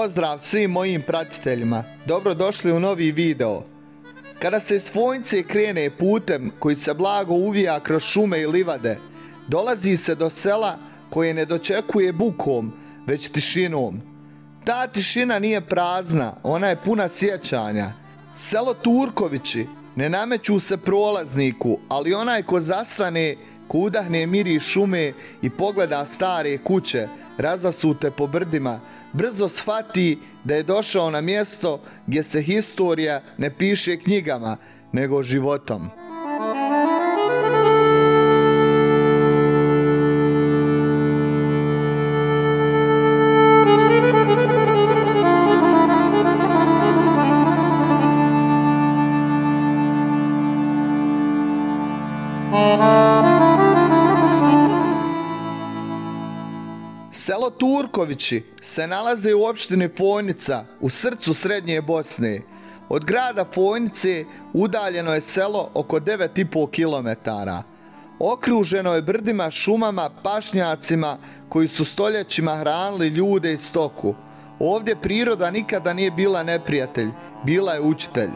Pozdrav svim mojim pratiteljima, dobrodošli u novi video. Kada se iz Fojnice krene putem koji se blago uvija kroz šume i livade, dolazi se do sela koje ne dočekuje bukom, već tišinom. Ta tišina nije prazna, ona je puna sjećanja. Selo Turkovići ne nameću se prolazniku, ali onaj ko zastane, ko udahne miris šume i pogleda stare kuće razasute po brdima, brzo shvati da je došao na mjesto gdje se historija ne piše knjigama, nego životom. Selo Turkovići se nalazi u opštini Fojnica u srcu srednje Bosne. Od grada Fojnice udaljeno je selo oko 9,5 km. Okruženo je brdima, šumama, pašnjacima koji su stoljećima hranili ljude i stoku. Ovdje priroda nikada nije bila neprijatelj, bila je učitelj.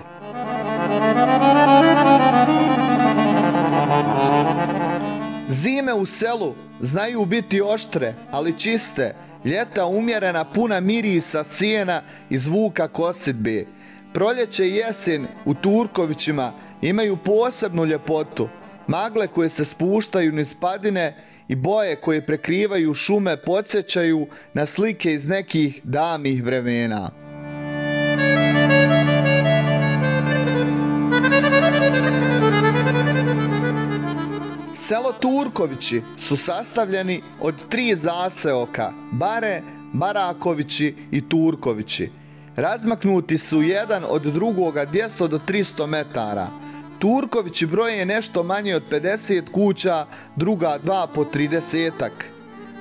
Zime u selu znaju biti oštre, ali čiste, ljeta umjerena, puna mirisa, sjena i zvuka kosidbe. Proljeće i jesen u Turkovićima imaju posebnu ljepotu. Magle koje se spuštaju niz padine i boje koje prekrivaju šume podsjećaju na slike iz nekih davnih vremena. Selo Turkovići su sastavljeni od 3 zaseoka, Bare, Barakovići i Turkovići. Razmaknuti su jedan od drugoga 200 do 300 metara. Turkovići broje nešto manje od 50 kuća, druga 2 po 30-ak.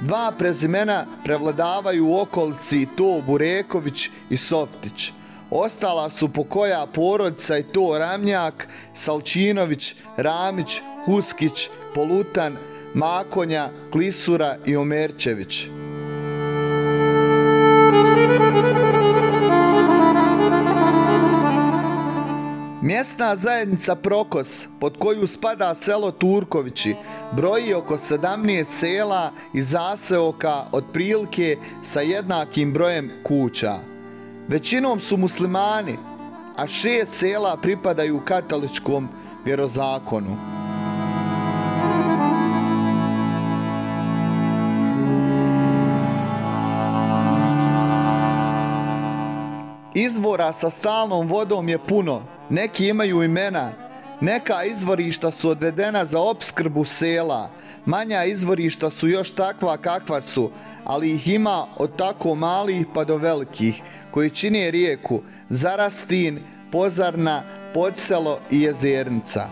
2 prezimena prevladavaju u okolici i to Bureković i Softić. Ostala su po koja porodica i to Ramnjak, Salčinović, Ramić, Huskić, Polutan, Makonja, Klisura i Omerčević. Mjesna zajednica Prokos, pod koju spada selo Turkovići, broji oko 17 sela i zaseoka otprilike sa jednakim brojem kuća. Većinom su muslimani, a 6 sela pripadaju katoličkom vjerozakonu. Izvora sa stalnom vodom je puno, neki imaju imena, neka izvorišta su odvedena za opskrbu sela, manja izvorišta su još takva kakva su, ali ih ima od tako malih pa do velikih, koji čine rijeku Zarastin, Pozarna, Podselo i Jezernica.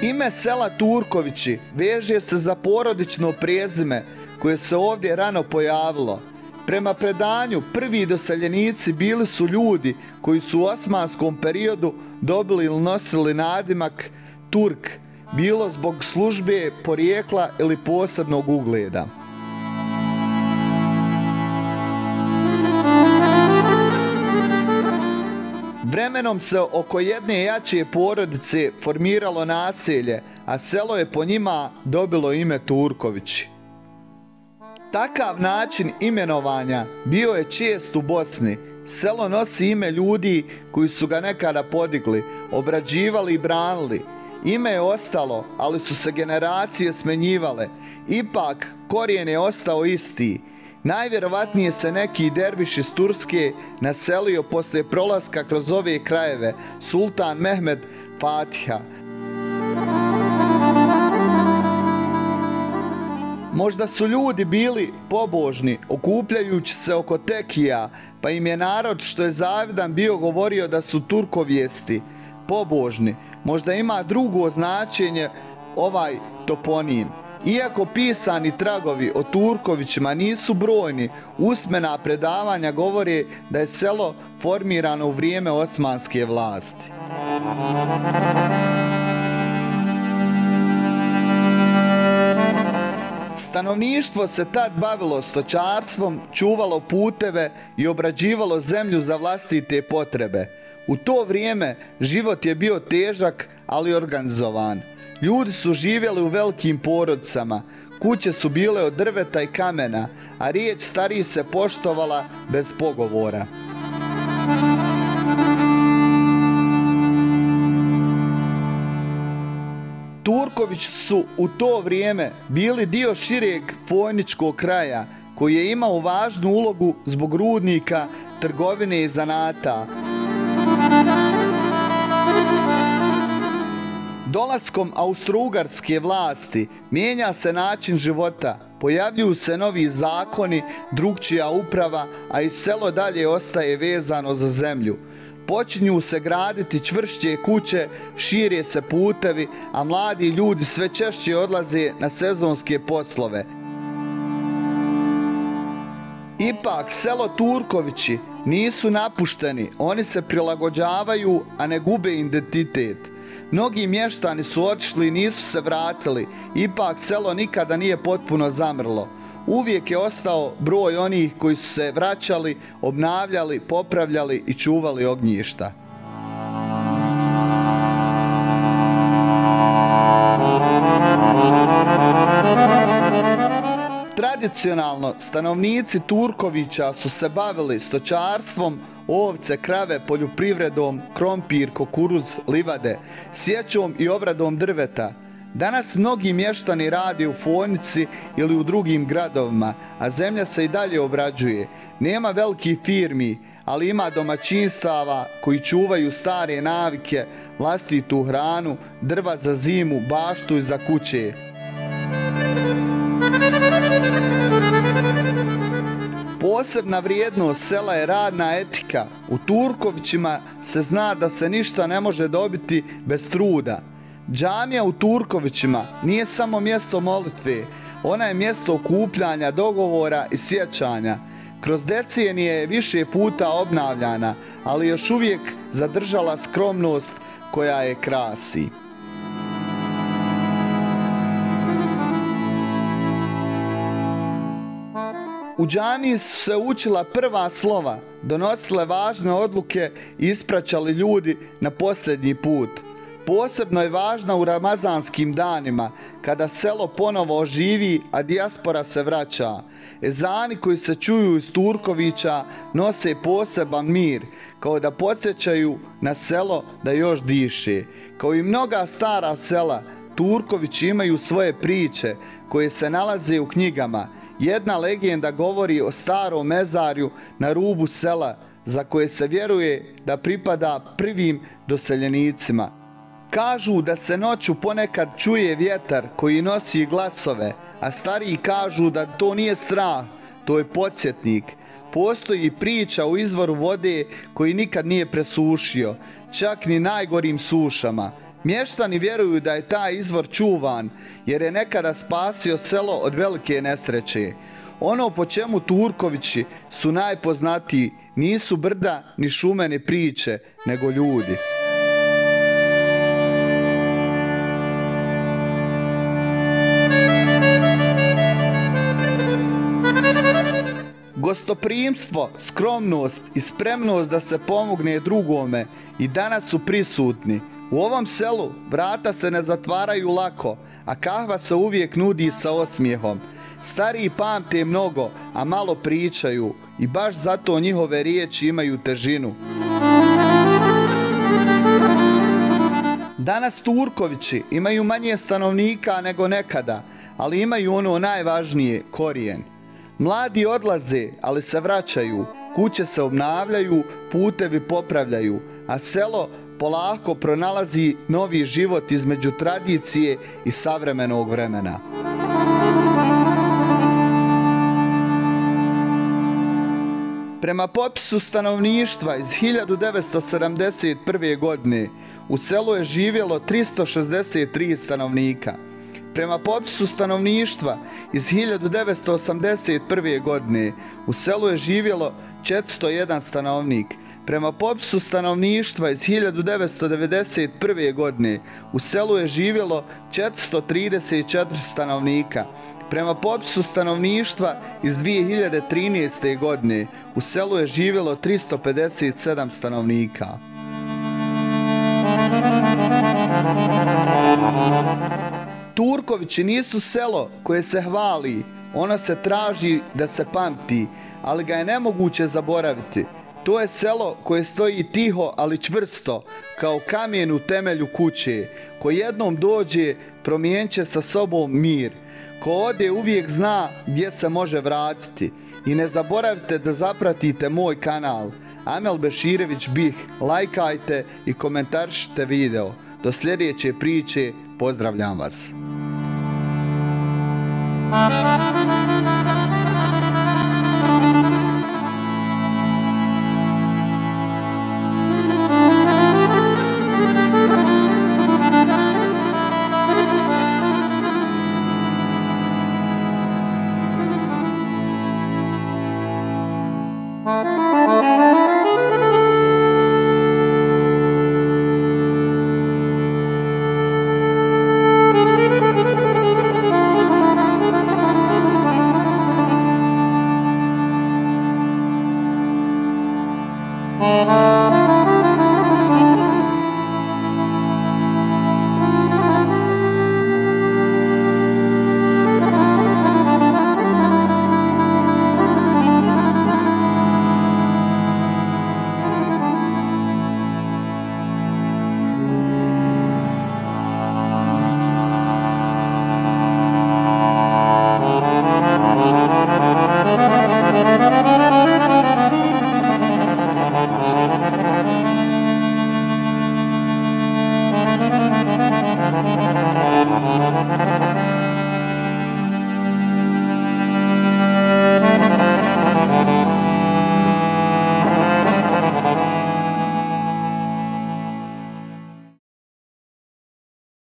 Ime sela Turkovići veže se za porodično prezime koje se ovdje rano pojavilo. Prema predanju, prvi doseljenici bili su ljudi koji su u osmanskom periodu dobili ili nosili nadimak Turk, bilo zbog službe, porijekla ili posebnog ugleda. Vremenom se oko jedne jače porodice formiralo naselje, a selo je po njima dobilo ime Turkovići. Takav način imenovanja bio je čest u Bosni. Selo nosi ime ljudi koji su ga nekada podigli, obrađivali i branili. Ime je ostalo, ali su se generacije smenjivale. Ipak, korijen je ostao isti. Najvjerovatnije se neki derviš iz Turske naselio poslije prolaska kroz ove krajeve, sultan Mehmed Fatiha. Možda su ljudi bili pobožni, okupljajući se oko tekija, pa im je narod što je zavidan bio govorio da su turkovjesti, pobožni. Možda ima drugo značenje ovaj toponim. Iako pisani tragovi o Turkovićima nisu brojni, usmena predavanja govore da je selo formirano u vrijeme osmanske vlasti. Stanovništvo se tad bavilo stočarstvom, čuvalo puteve i obrađivalo zemlju za vlastite potrebe. U to vrijeme život je bio težak, ali organizovan. Ljudi su živjeli u velikim porodicama, kuće su bile od drveta i kamena, a riječ starih se poštovala bez pogovora. Turkovići su u to vrijeme bili dio šireg Fojničkog kraja, koji je imao važnu ulogu zbog rudnika, trgovine i zanata. Dolaskom austrougarske vlasti mijenja se način života, pojavljuju se novi zakoni, drukčija uprava, a i selo dalje ostaje vezano za zemlju. Počinju se graditi čvršće kuće, šire se putevi, a mladi ljudi sve češće odlaze na sezonske poslove. Ipak, selo Turkovići nisu napušteni, oni se prilagođavaju, a ne gube identitet. Mnogi mještani su otišli i nisu se vratili, ipak selo nikada nije potpuno zamrlo. Uvijek je ostao broj onih koji su se vraćali, obnavljali, popravljali i čuvali ognjišta. Tradicionalno, stanovnici Turkovića su se bavili stočarstvom, ovce, krave, poljoprivredom, krompir, kukuruz, livade, sjećom i obradom drveta. Danas mnogi mještani rade u Fojnici ili u drugim gradovima, a zemlja se i dalje obrađuje. Nema velikih firmi, ali ima domaćinstava koji čuvaju stare navike, vlastitu hranu, drva za zimu, baštu i za kuće. Posebna vrijednost sela je radna etika. U Turkovićima se zna da se ništa ne može dobiti bez truda. Džamija u Turkovićima nije samo mjesto molitve, ona je mjesto okupljanja, dogovora i sjećanja. Kroz decenije je više puta obnavljana, ali još uvijek zadržala skromnost koja je krasi. U džamiji su se učila prva slova, donosile važne odluke i ispraćali ljudi na posljednji put. Posebno je važna u ramazanskim danima, kada selo ponovo oživi, a dijaspora se vraća. Ezani koji se čuju iz Turkovića nose poseban mir, kao da podsjećaju na selo da još diše. Kao i mnoga stara sela, Turkovići imaju svoje priče koje se nalaze u knjigama. Jedna legenda govori o starom mezarju na rubu sela, za koje se vjeruje da pripada prvim doseljenicima. Kažu da se noću ponekad čuje vjetar koji nosi glasove, a stariji kažu da to nije strah, to je podsjetnik. Postoji priča o izvoru vode koji nikad nije presušio, čak ni najgorim sušama. Mještani vjeruju da je taj izvor čuvan, jer je nekada spasio selo od velike nesreće. Ono po čemu Turkovići su najpoznatiji nisu brda, ni šume, ni priče, nego ljudi. Gostoprimstvo, skromnost i spremnost da se pomogne drugome i danas su prisutni. U ovom selu vrata se ne zatvaraju lako, a kahva se uvijek nudi sa osmijehom. Stariji pamte mnogo, a malo pričaju i baš zato njihove riječi imaju težinu. Danas Turkovići imaju manje stanovnika nego nekada, ali imaju ono najvažnije, korijen. Mladi odlaze, ali se vraćaju, kuće se obnavljaju, putevi popravljaju, a selo polako pronalazi novi život između tradicije i savremenog vremena. Prema popisu stanovništva iz 1971. godine u selu je živjelo 363 stanovnika. Prema popisu stanovništva iz 1981. godine u selu je živjelo 401 stanovnik. Prema popisu stanovništva iz 1991. godine u selu je živjelo 434 stanovnika. Prema popisu stanovništva iz 2013. godine u selu je živjelo 357 stanovnika. Turkovići nisu selo koje se hvali, ono se traži da se pamti, ali ga je nemoguće zaboraviti. To je selo koje stoji tiho, ali čvrsto, kao kamen u temelju kuće. Ko jednom dođe, promijenit će sa sobom mir. Ko ode uvijek zna gdje se može vratiti. I ne zaboravite da zapratite moj kanal. Amel Beširević Bih, lajkajte i komentarišite video. Do sljedeće priče, pozdravljam vas. Uh-huh.